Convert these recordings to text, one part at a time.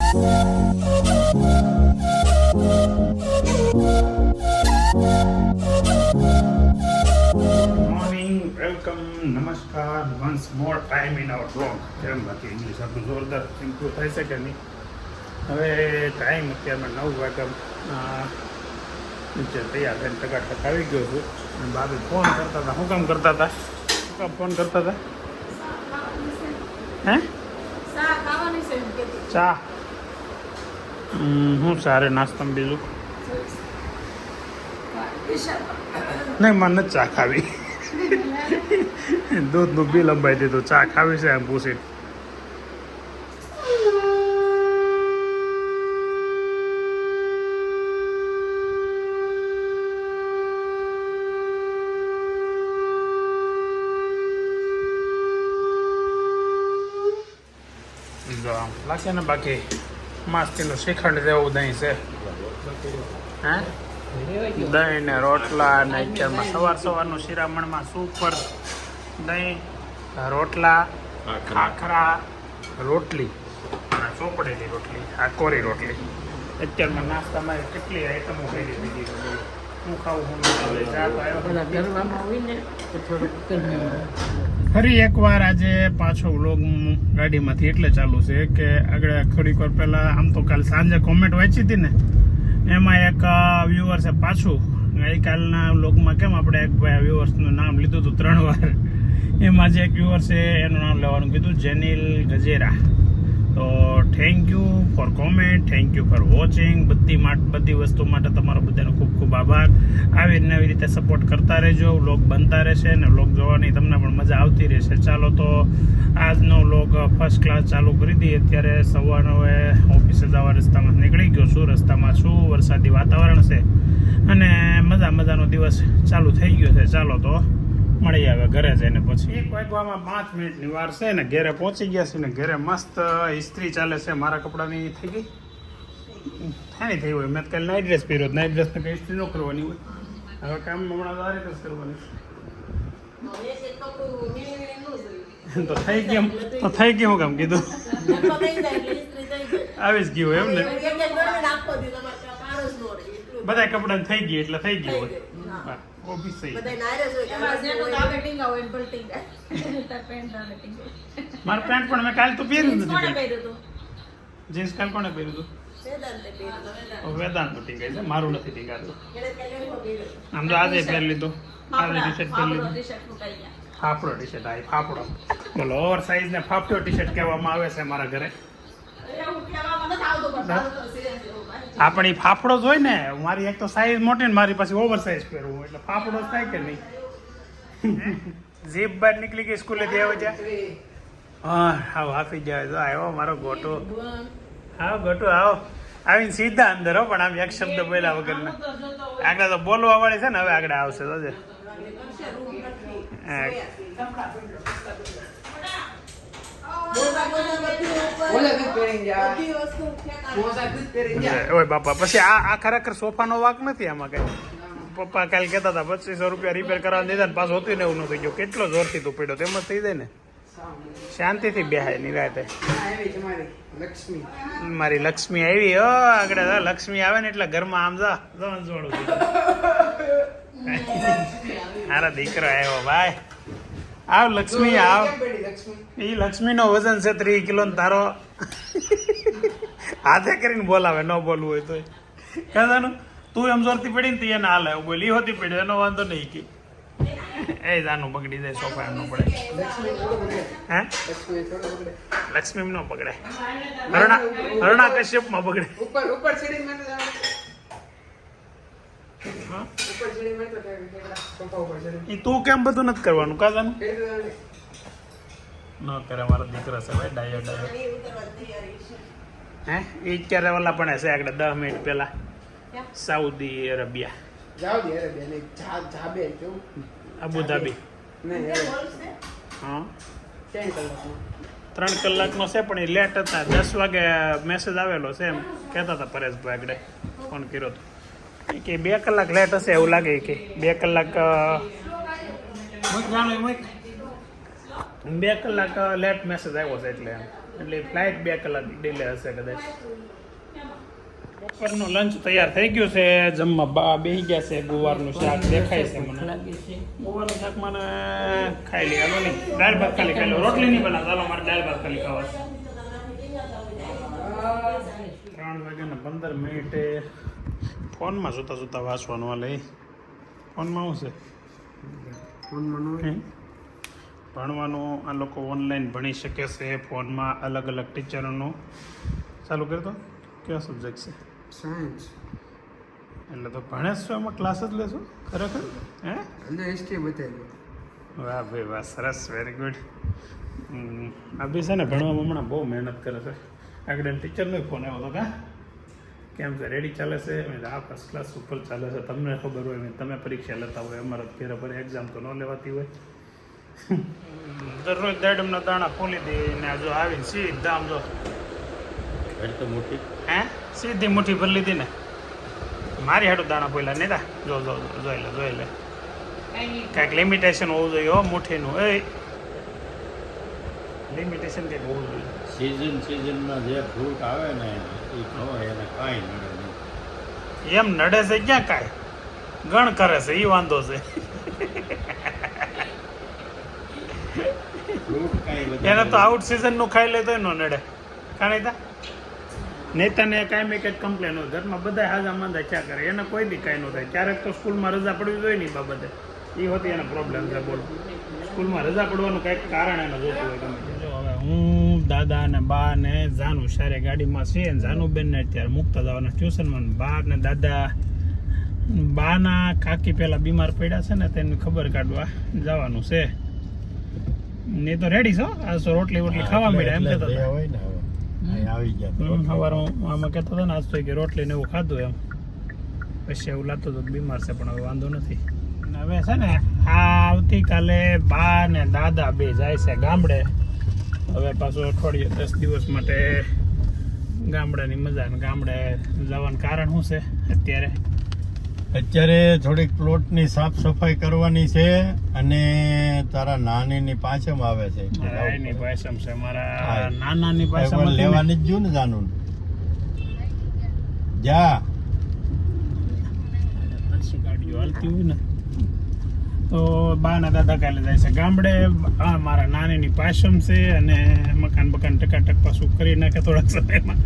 Morning, welcome, નમસ્કાર, once more time in our blog. કેમ બાકી ઇંગ્લિશ આપણું જોરદાર ઇમ્પ્રૂવ થાય છે કે નહીં? હવે ટાઈમ અત્યારમાં 9 વાગ્યા નીચે તૈયાર થઈને ટકાટક આવી ગયો છું. અને બાબી ફોન કરતા હતા. શું કામ કરતા હતા? શું કામ ફોન કરતા હતા? હે? ચા. શું સારે નાસ્તામાં બીજું? નહીં, મને નથી ચા ખાવી. દૂધનું બિલ અંબાઈ દીધું. ચા ખાવી છે એમ પૂછીને. લાગે ને બાકી માસ્તીનું શ્રીખંડ જેવું દહીં છે. હે? દહીં ને રોટલા ને અત્યારમાં સવારનું શિરામણમાં સુપર દહીં, રોટલા, ખાખરા, રોટલી અને ચોપડેલી રોટલી, આ કોરી રોટલી. અત્યારમાં નાસ્તામાં કેટલી આઈટમો કરી દીધી. હું ખાવું ફરી એકવાર આજે પાછો વ્લોગ ગાડીમાંથી એટલે ચાલુ છે કે આગળ થોડીક વાર પહેલાં આમ તો કાલ સાંજે કોમેન્ટ વાંચી હતી ને, એમાં એક વ્યુઅર્સે પાછું ગઈકાલના વ્લોગમાં કેમ આપણે એક ભાઈ વ્યુઅર્સનું નામ લીધું હતું 3 વાર, એમાં જે એક વ્યુઅર્સે એનું નામ લેવાનું કીધું, જેનિલ ગજેરા. તો thank you for comment, thank you for watching. બધી વસ્તુ માટે તમારો બધાનો ખૂબ ખૂબ આભાર. આવી નવી રીતે સપોર્ટ કરતા રહેજો. વ્લોગ બનતા રહેશે અને વ્લોગ જોવાની તમને પણ મજા આવતી રહેશે. ચાલો તો આજનો વ્લોગ ફર્સ્ટ ક્લાસ ચાલુ કરી દઈએ. અત્યારે સવારનો ઓફિસે જવા રસ્તામાં નીકળી ગયો છું. રસ્તામાં છું, વરસાદી વાતાવરણ છે અને મજાનો દિવસ ચાલુ થઈ ગયો છે. ચાલો તો મળી આવે ઘરે જઈને. પછી 1 વાગવામાં 5 મિનિટની વાર છે ને ઘરે પહોંચી ગયા છે ને ઘરે મસ્ત ઇસ્ત્રી ચાલે છે. મારા કપડાની થઈ ગઈ નહીં થઈ હોય. મેં કાલે નાઇટ ડ્રેસ પહેર્યો. નાઇટ ડ્રેસને કંઈ ઇસ્ત્રી ન કરવાની હોય. હવે કામ હમણાં આ રીતે જ કરવાની. તો થઈ ગયું હું કામ કીધું આવી જ ગયું એમ ને. બધા કપડાં થઈ ગયું એટલે થઈ ગયું હોય. મારું પેન્ટ પણ મેં કાલે તો પહેર્યું નથી. જીન્સ કાલ કોને પહેર્યું હતું? વેદાંત ટીંગાય છે, મારું નથી ટીંગાતું. આમ તો આજે પહેરી લીધું. આજે ટી શર્ટ પહેરી લીધું. ફાફડો ટી શર્ટ. આ ફાફડો બોલો, ઓવર સાઇઝ ને ફાફડો ટી શર્ટ કહેવામાં આવે છે મારા ઘરે. આપણી ફાફડો જ હોય ને. મારી એક તો સાઈઝ મોટી ને મારી પાસે ઓવર સાઈઝ પહેરવું એટલે ફાફડો થાય કે નહીં. જીપ બહાર નીકળી ગઈ સ્કૂલેથી આવ્યો છે. હા આવો આપી જાય. જો આવ્યો મારો ગોટો. આવો ગોટો આવો. આવીને સીધા અંદર હો, પણ આમ એક શબ્દ બોલ્યા વગર ને. આગળ તો બોલવા વાળી છે ને, હવે આગળ આવશે તો છે. ઓય બાપા, પછી આ ખરેખર સોફાનો વાક નથી આમાં કઈ. પપ્પા કાલે કહેતા હતા 2500 રૂપિયા રિપેર કરાવવા દીધા ને પાછું હતું ને એવું ન થઈ ગયું. કેટલો જોરથી તું પડ્યો તેમ જ થઈ જાય ને. શાંતિથી બેહાય નિરાતે. મારી લક્ષ્મી આવી હો આગળ. લક્ષ્મી આવે ને એટલે ઘરમાં આમ જા જોડું. મારા દીકરો આવ્યો ભાઈ. આવ લક્ષ્મી આવ. એ લક્ષ્મીનો વજન છે 3 કિલો ને તારો હાથે કરીને બોલાવે. ન બોલવું હોય તો કહેવાનું તું એમ જોરથી પડી ને એને હાલે બોલી હોતી પડ્યો એનો વાંધો નહીં કે એ જાનું બગડી જાય. સોફા એમ ન પડે. હે લક્ષ્મી ન બગડે. હરણા કશ્યપમાં બગડે. તું કેમ બધું નથી કરવાનું? કાજાનું ન કરે મારો દીકરો છે ભાઈ. ડાયો હે એ ક્યારે ઓલા પણ હશે આગળ 10 મિનિટ પહેલા સાઉદી અરેબિયા, અબુધાબી. હા 3 કલાકનો છે પણ એ લેટ હતા. 10 વાગે મેસેજ આવેલો છે એમ કહેતા હતા પરેશભાઈ આગળ ફોન કર્યો હતો કે 2 કલાક લેટ હશે એવું લાગે કે 2 કલાક 2 કલાક લેટ મેસેજ આવ્યો છે એટલે એમ એટલે ફ્લાઇટ 2 કલાક ડિલે હશે કદાચ. બપોરનું લંચ તૈયાર થઈ ગયું છે. જમવા બેસી ગયા છે. ગુવારનું શાક દેખાય છે મને. ગુવારનું શાક મને ખાઈ લે. હાલો નહીં, દાળ ભાત ખાલી ખાઈ લો. રોટલી નહીં બનાવ. ચાલો મારે દાળ ભાત ખાલી ખાવા છે. 3:15 ફોનમાં જોતા વાંચવાનું હાલે. ફોનમાં શું છે? ભણવાનું આ લોકો ઓનલાઈન ભણી શકે છે ફોનમાં. અલગ અલગ ટીચરોનું ચાલુ કરતો. કયો સબ્જેક્ટ છે? સાયન્સ. એટલે તો ભણે છો એમાં ક્લાસ જ લેશો ખરેખર? હે અંદર હિસ્ટ્રી બતાવી. વાહ ભાઈ વાહ, સરસ, વેરી ગુડ. અભી છે ને ભણવામાં હમણાં બહુ મહેનત કરે છે. આગળ ટીચરનો ફોન આવ્યો હતો. કા કેમ છે? રેડી ચાલે છે? આ ફર્સ્ટ ક્લાસ ઉપર ચાલે છે. તમને ખબર હોય, તમે પરીક્ષા લેતા હોય, અમારે ઘરે પર એક્ઝામ તો ન લેવાતી હોય. દરરોજ દાડમના દાણા ફોલી દઈને જો આવીને સીધા આમ જો તો મોટી સીધી મુઠ્ઠી ભરી લીધી ને. મારી હાટું દાણા પોયલા નહીં તા. જોઈ લે કાંઈક લિમિટેશન હોવું જોઈએ હો મુઠ્ઠીનું. એ લિમિટેશન કંઈક હોવું જોઈએ. સિઝનમાં જે ફ્રૂટ આવે ને એ ખવાય એને કાંઈ નડે નહીં. એમ નડે છે ક્યાં? કાંઈ ગણ કરે છે એ વાંધો છે. ફ્રૂટ કાંઈ એને તો આઉટ સિઝનનું ખાઈ લે તો ન નડે. કાંઈ તા નેતાને કાંઈ મેં કંઈક કમ્પ્લેન હોય. ઘરમાં બધા હાજા માંદા ક્યાં કરે? એને કોઈ દી કાંઈ ન થાય. ક્યારેક તો સ્કૂલમાં રજા પડવી જોઈએ ને બાબતે. એ હોતી એને પ્રોબ્લેમ છે. બોલો, સ્કૂલમાં રજા પડવાનું કંઈક કારણ એને જોતું હોય. ગમે જો હવે હું દાદા ને બા ને જાનું સારે ગાડીમાં છીએ ને જાનુબેન ને અત્યારે મૂકતા જવાના ટ્યુશનમાં. બા ને દાદા બાના કાકી પેલા બીમાર પડ્યા છે ને તેની ખબર કાઢવા જવાનું છે. ને તો રેડી છો? આ તો રોટલી ખાવા મળ્યા એમ કહેતો હોય ને આવી ગયા. સવારે આમાં કહેતો હતો ને આજ તો કે રોટલી ને એવું ખાધું એમ. પછી એવું લાગતું હતું બીમાર છે પણ હવે વાંધો નથી. હવે છે ને આવતીકાલે બા ને દાદા બે જાય છે ગામડે. હવે પાછું અઠવાડિયે 10 દિવસ માટે ગામડાની મજા. ને ગામડે જવાનું કારણ શું છે? અત્યારે થોડીક પ્લોટની સાફ સફાઈ કરવાની છે અને તારા નાનીની પાછમ આવે છે. એની પાછમ છે મારા નાનાની પાછમ લેવાની જ જો ને જાનું જા ગાડીઓ હાલતી હોય ને તો બા ના દાદા કાલે જાય છે ગામડે. મારા નાનીની પાછમ છે અને મકાન ટકાટક પાછું કરી નાખે થોડાક સમયમાં.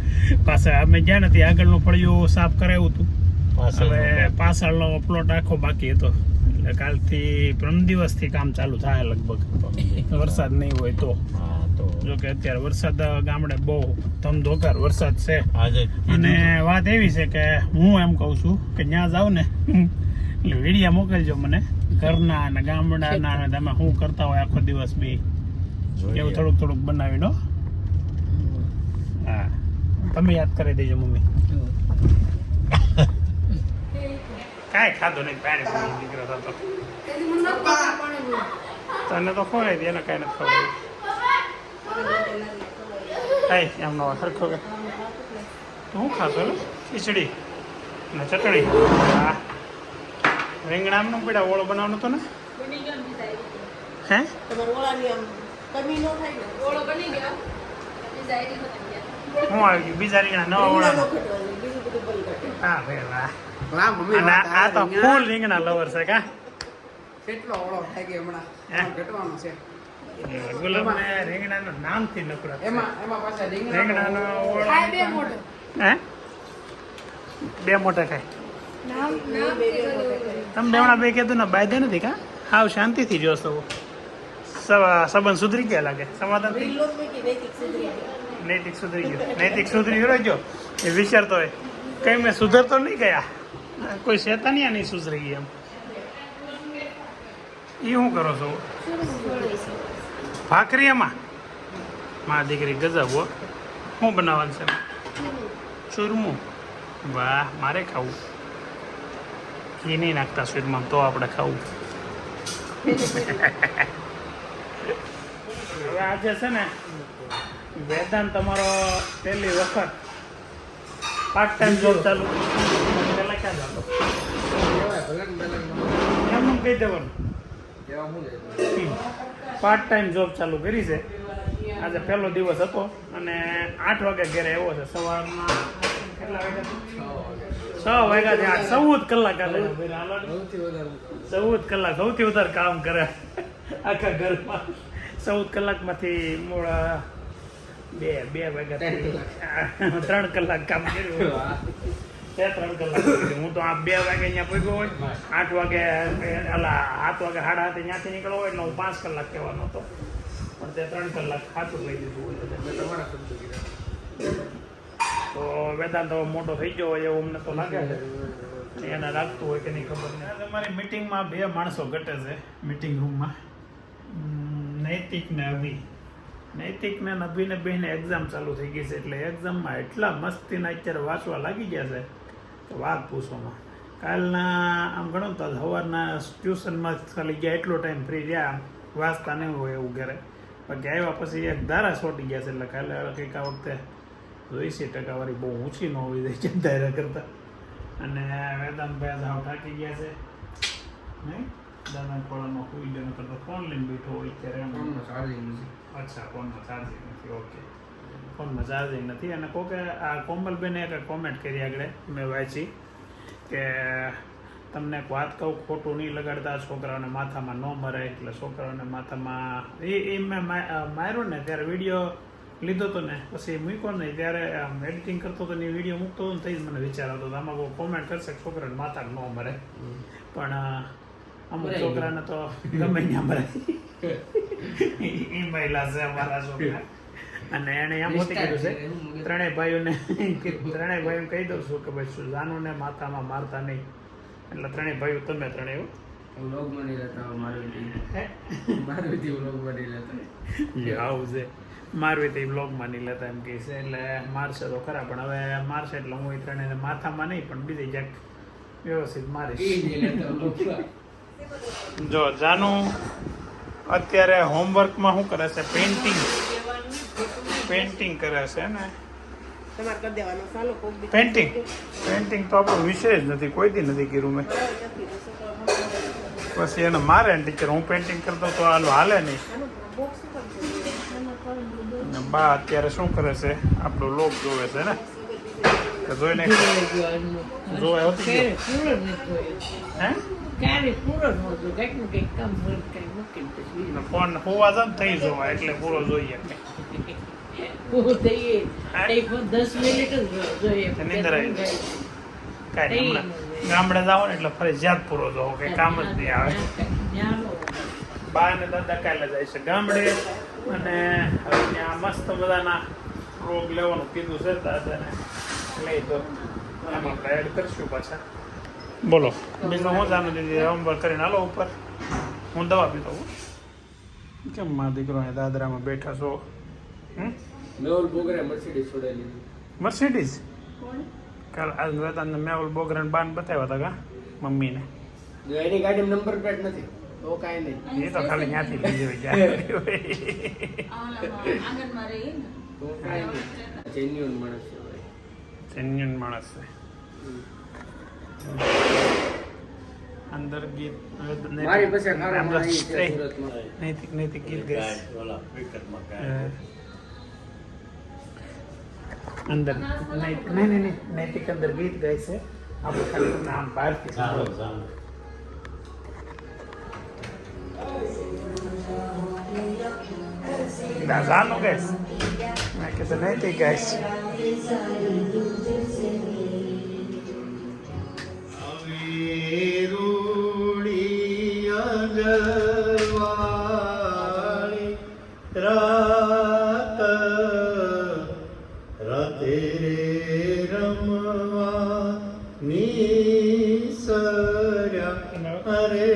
પાછા અમે ગયા નથી. આગળનું ફળિયું સાફ કરાવ્યું હતું. હવે પાછળનો પ્લોટ આખો બાકી હતો. એટલે કાલથી પરમ દિવસથી કામ ચાલુ થાય લગભગ. વરસાદ નહીં હોય તો. જો કે અત્યારે વરસાદ ગામડે બહુ ધમધોકાર વરસાદ છે. અને વાત એવી છે કે હું એમ કહું છું કે ત્યાં જાઉં ને એટલે વિડીયા મોકલજો મને ઘરના અને ગામડાના. અને તમે શું કરતા હોય આખો દિવસ બી એવું થોડુંક બનાવીને. હા, તમે યાદ કરી દેજો મમ્મી. કાંઈ ખાધું નહીં. પાણી દીકરો થતો તને તો ખોરાય દે. એને કાંઈ નથી ખબર. કાંઈ એમ નો સરખો કે હું ખાશો ને ખીચડી ને ચટણી. હા, રીંગણા આમનું પીડા ઓળો બનાવવાનો હતો ને. હે હું આવી ગયું બીજા રીંગણા નવા ઓળા. હા ભાઈ વાહ. આ તો ફૂલ રીંગણા લવર છે. કા કેટલો ઓળો થાય કે હમણાં ઘટવાનો છે. ગુલાબને રીંગણાનું નામથી નફરત. એમાં પાછા રીંગણાનો ઓળો હે 2 મોટા ખાય. તમે હમણાં 2 કીધું ને બાયદે નથી. કા હાવ શાંતિથી જોશો. સંબંધ સુધરી ગયા લાગે. સમાધાન નૈતિક સુધરી ગયો. નૈતિક સુધરી રહ્યો એ વિચારતો હોય કઈ મેં સુધરતો નહીં ગયા. કોઈ શેતાનિયા નહીં સુધરી ગઈ એમ. એ શું કરો છો? ભાખરી એમાં મારા દીકરી ગજબ હો. શું બનાવવાનું છે? ચૂરમું. વાહ, મારે ખાવું. ઘી નહીં નાખતા ચૂરમામાં તો આપણે ખાવું. હવે આજે છે ને વેદાંત તમારો પહેલી વખત પાર્ટ ટાઈમ જોબ ચાલુ. પહેલા ક્યાં જતો? એમ કહી દેવાનું પાર્ટ ટાઈમ જોબ ચાલુ કરી છે આજે પહેલો દિવસ હતો અને 8 વાગે ઘરે આવ્યો છે સવારના. કેટલા વાગ્યા? 6 વાગ્યાથી 8, 14 કલાક આજે 14 કલાક સૌથી વધારે કામ કરે આખા ઘરમાં. 14 કલાકમાંથી મૂળ 2 વાગ્યાથી 3 કલાક કામ કર્યું. 3 કલાક હું તો આ 2 વાગે અહીંયા પહોંચ્યો હોય, 8 વાગે 7 વાગે 7:30 ત્યાંથી નીકળ્યો હોય એટલે હું 5 કલાક કહેવાનો હતો, પણ તે 3 કલાક ખાતું લઈ દીધું હોય. તમારા શબ્દ તો વેદાંત હવે મોટો થઈ ગયો હોય એવું અમને તો લાગે છે. એને લાગતું હોય કે નહીં ખબર નહીં. અમારી મિટિંગમાં 2 માણસો ઘટે છે મિટિંગ રૂમમાં, નૈતિક ને અભિ. નૈતિક ને અભિને બેને એક્ઝામ ચાલુ થઈ ગઈ છે એટલે એક્ઝામમાં એટલા મસ્તીના અત્યારે વાંચવા લાગી ગયા છે કે વાત પૂછવામાં. કાલના આમ ગણો તો સવારના ટ્યુશનમાં ખાલી ગયા એટલો ટાઈમ ફ્રી રહ્યા, વાંચતા નહીં હોય એવું ઘરે. બાકી આવ્યા પછી એક ધારા છોટી ગયા છે એટલે કાલે કંઈક આ વખતે 80% વાળી બહુ ઊંચી ન હોવી જોઈએ ધારા કરતા. અને વેદાંતભાઈ સાવ થાકી ગયા છે નહીં, દાદા ખોળામાં સુઈ ગયો નકર ફોન લઈને બેઠો હોય અત્યારે. અચ્છા, ફોનમાં ચાર્જિંગ નથી. ઓકે, ફોનમાં ચાર્જિંગ નથી. અને કોકે આ કોમલબેને એક કોમેન્ટ કરી આગળ મેં વાંચી કે તમને એક વાત કહું, ખોટું નહીં લગાડતા, છોકરાઓને માથામાં ન મરે. એટલે છોકરાઓને માથામાં એ મેં માર્યો ને ત્યારે વિડીયો લીધો હતો ને પછી મૂક્યો નહીં, ત્યારે એડિટિંગ કરતો હતો ને વિડીયો મૂકતો હતો ને થઈ જ મને વિચાર આવતો હતો આમાં કોઈ કોમેન્ટ કરશે છોકરાને માથા ન મરે, પણ અમુક છોકરાને તો ગમે ત્યાં મરે. એ મહિલા છે અમારા છોકરા. અને એને એમ હોતી કીધું છે ત્રણેય ભાઈઓને કહી દઉં છું કે ભાઈ જાનુને માથામાં મારતા નહીં. એટલે ત્રણેય ભાઈઓ તમે ત્રણેય આવું છે મારવી બ્લોગમાં નહીં લેતા એમ કહે છે. એટલે મારશે તો ખરા, પણ હવે મારશે એટલે હું ત્રણેય માથામાં નહીં પણ બીજી ક્યાંક વ્યવસ્થિત મારીશ. જો જાનુ અત્યારે હોમવર્કમાં શું કરે છે? પેઇન્ટિંગ કરે છે ને. પેઇન્ટિંગ તો આપણો વિષય જ નથી, કોઈ દી નથી કર્યું મેં. પછી એને મારે ને ટીચર, હું પેઇન્ટિંગ કરતો તો હાલે નહીં. બા અત્યારે શું કરે છે? આપણો લોક જોવે છે ને, જોઈને જોવા હોતી ફોન હોવા જ થઈ જોવા એટલે પૂરો જોઈએ. ગામડે જાઓ ને એટલે ફરજિયાત પૂરો જોવો, કઈ કામ જ નહીં આવે. બા ને દાદા કાલે જાય છે ગામડે અને હવે ત્યાં મસ્ત બધાના રોગ લેવાનું કીધું છે દાદાને, લઈ તો એમાં આપણે એડ કરીશું પાછા. બોલો બીજું હું જાણું દીધી હોમવર્ક કરીને હાલો ઉપર. હું દવા પીતો હું. કેમ મારા દીકરો અહીંયા દાદરામાં બેઠા છો? મર્સિડીઝ કાલ આજ વેદાંત મેહુલ બોગરા બાન બતાવ્યા હતા કા મમ્મીને. એની ગાડી નંબર પ્લેટ નથી તો કાંઈ નહીં, એ તો ખાલી ત્યાંથી લઈ જવી જાય. જેન્યુન માણસ છે. અંદર ગીત નૈતિક ગીત ગાય અંદર. નહીં નૈતિક અંદર ગીત ગાય છે. આપણે ખાલી નામ બહારથી દાદાનું ગાઈશ, મેં કીધું નૈતિક ગાઈશ. રાતે રમવા નીસર્યા અરે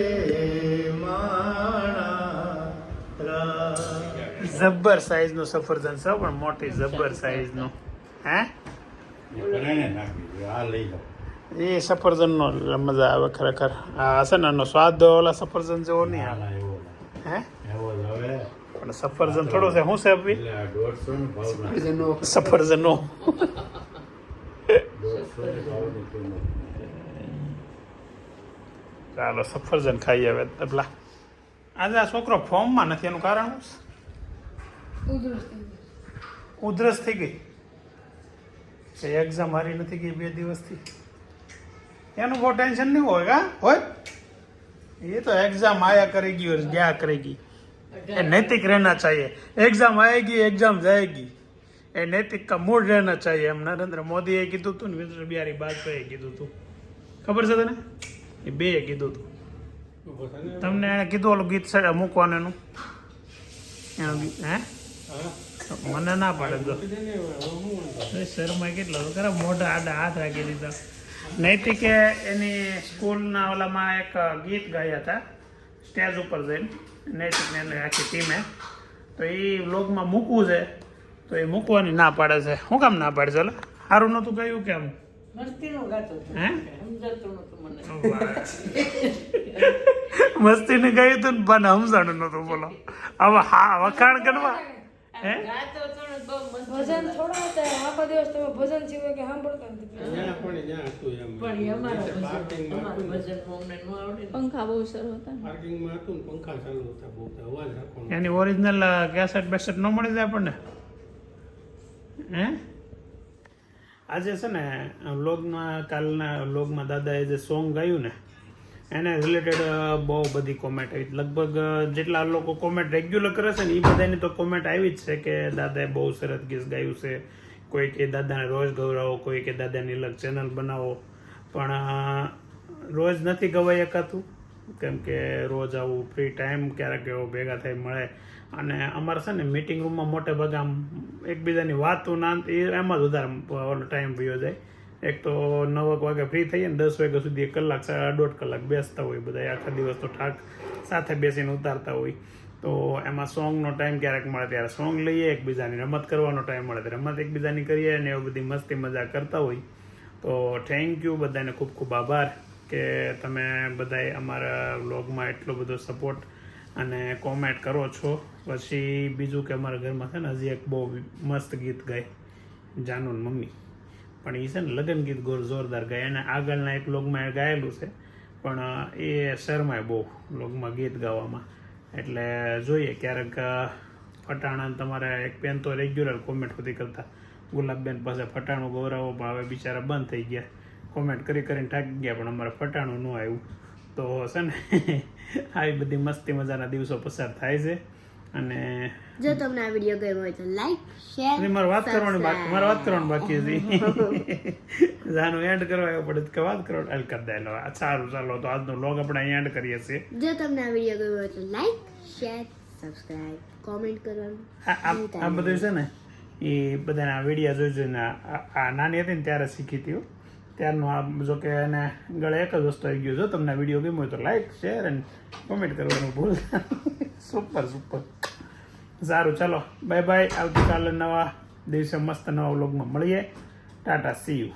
જબ્બર સાઈઝ નું સફરજન છે પણ મોટી જબ્બર સાઈઝ નું. હે એ સફરજન નો મજા આવે ખરેખર. આ હશે ને એનો સ્વાદ ઓલા સફરજન જેવો નહીં આવે. હે પણ સફરજન થોડું છે. શું છે અભી? સફરજન નો ચાલો સફરજન ખાઈ આવે. તબલા આજે આ છોકરો ફોર્મમાં નથી, એનું કારણ શું? ઉધરસ થઈ ગઈ છે, એક્ઝામ હારી નથી ગઈ 2 દિવસથી. એનું બહુ ટેન્શન નહીં હોય કા હોય, ये तो एग्जाम आया करेगी और गया करेगी. ये नैतिक रहना चाहिए. एग्जाम आएगी एग्जाम जाएगी. ये नैतिक का मूड रहना चाहिए. हम नरेंद्र मोदी એ કીધું તું ને વિજય બિહારી વાજપેયી કીધું તું, ખબર છે તને? એ બે કીધું તું. તમને એને કીધું ઓલું ગીત મૂકવાનું એનું એનું ગીત હે મને ના પાડે તો શર્મા કેટલો ખરા મોઢા આડા હાથ રાખી દીધા. નૈતિકે એની સ્કૂલના ઓલામાં એક ગીત ગાયા હતા સ્ટેજ ઉપર જઈને, નૈતિકને એને આખી ટીમે. તો એ વ્લોગમાં મૂકવું છે તો એ મૂકવાની ના પાડે છે. શું કામ ના પાડે છે? એટલે સારું નહોતું કહ્યું કેમ? હે મસ્તીને ગાયું હતું ને પણ સમજાણું નહોતું. બોલો હવે હા વખાણ કરવા હે ભજન થોડા હતા આખો દિવસ તમે ભજન સિવાય કે સાંભળતા નથી. પંખા બહુ સરસ હતા. એની ઓરિજિનલ કેસેટ બેસેટ ન મળી જાય આપણને હે. આજે છે ને વ્લોગમાં કાલના વ્લોગમાં દાદાએ જે સોંગ ગાયું ને એને રિલેટેડ બહુ બધી કોમેન્ટ આવી. લગભગ જેટલા લોકો કોમેન્ટ રેગ્યુલર કરે છે ને એ બધાની તો કોમેન્ટ આવી જ છે કે દાદાએ બહુ સરસ ગીત ગાયું છે. કોઈ કે દાદાને રોજ ગૌરાવો, કોઈ કે દાદાની અલગ ચેનલ બનાવો, પણ રોજ નથી ગવાઈ શકાતું કેમ કે રોજ આવું ફ્રી ટાઈમ ક્યારેક એવો ભેગા થઈ મળે. અને અમારે છે ને મીટિંગ રૂમમાં મોટે ભાગે આમ એકબીજાની વાતો ના એમાં જ વધારે ઓલો ટાઈમ વયો જાય. એક તો 9 વાગે ફ્રી થઈએ ને 10 વાગ્યા સુધી 1 કલાક 1.5 કલાક બેસતા હોય બધા. આખા દિવસ તો ઠાક સાથે બેસીને ઉતારતા હોય. તો એમાં સોંગનો ટાઈમ ક્યારેક મળે ત્યારે સોંગ લઈએ, એકબીજાની રમત કરવાનો ટાઈમ મળે ત્યારે રમત એકબીજાની કરીએ અને એવું બધી મસ્તી મજા કરતા હોય. તો થેન્ક યુ બધાને, ખૂબ ખૂબ આભાર કે તમે બધાએ અમારા વ્લોગમાં એટલો બધો સપોર્ટ અને કોમેન્ટ કરો છો. પછી બીજું કે અમારા ઘરમાં છે ને હજી એક બહુ મસ્ત ગીત ગાય જાનુન મમ્મી, પણ એ છે ને લગ્ન ગીત જોરદાર ગાય. એને આગળના એક વ્લોગમાં ગાયેલું છે પણ એ શર્માય બહુ વ્લોગમાં ગીત ગાવામાં. એટલે જોઈએ ક્યારેક ફટાણા તમારે એક બેન તો રેગ્યુલર કોમેન્ટ બધી કરતા ગુલાબબેન પાસે ફટાણું ગૌરાવો, પણ હવે બિચારા બંધ થઈ ગયા. કોમેન્ટ કરી કરીને થાકી ગયા પણ અમારે ફટાણું ન આવ્યું. તો છે ને આવી બધી મસ્તી મજાના દિવસો પસાર થાય છે. અને જો તમને આ વિડીયો ગમ્યો હોય તો લાઈક, શેર, મારે વાત કરવાની બાકી હતી. જાનું એન્ડ કરવા આવ્યો પડે કે વાત કરો કરી દે. સારું ચાલો તો આજનો વ્લોગ આપણે અહીં એન્ડ કરીએ છીએ. જો તમને આ વિડીયો ગમ્યો હોય તો લાઈક, શેર, સબસ્ક્રાઇબ, કોમેન્ટ કરવાનું. આ બધું છે ને એ બધાના વિડીયા જોઈ જોઈને આ નાની હતી ને ત્યારે શીખી હતી. ત્યારનું આ જો કે એને ગળે એક જ વસ્તુ આવી ગયું. જો તમને આ વિડીયો ગમ્યો હોય તો લાઈક, શેર અને કોમેન્ટ કરવાનું ભૂલતા. સુપર સારું ચાલો બાય બાય. આવતીકાલે નવા દિવસે મસ્ત નવા વ્લોગમાં મળીએ. Tata, C you.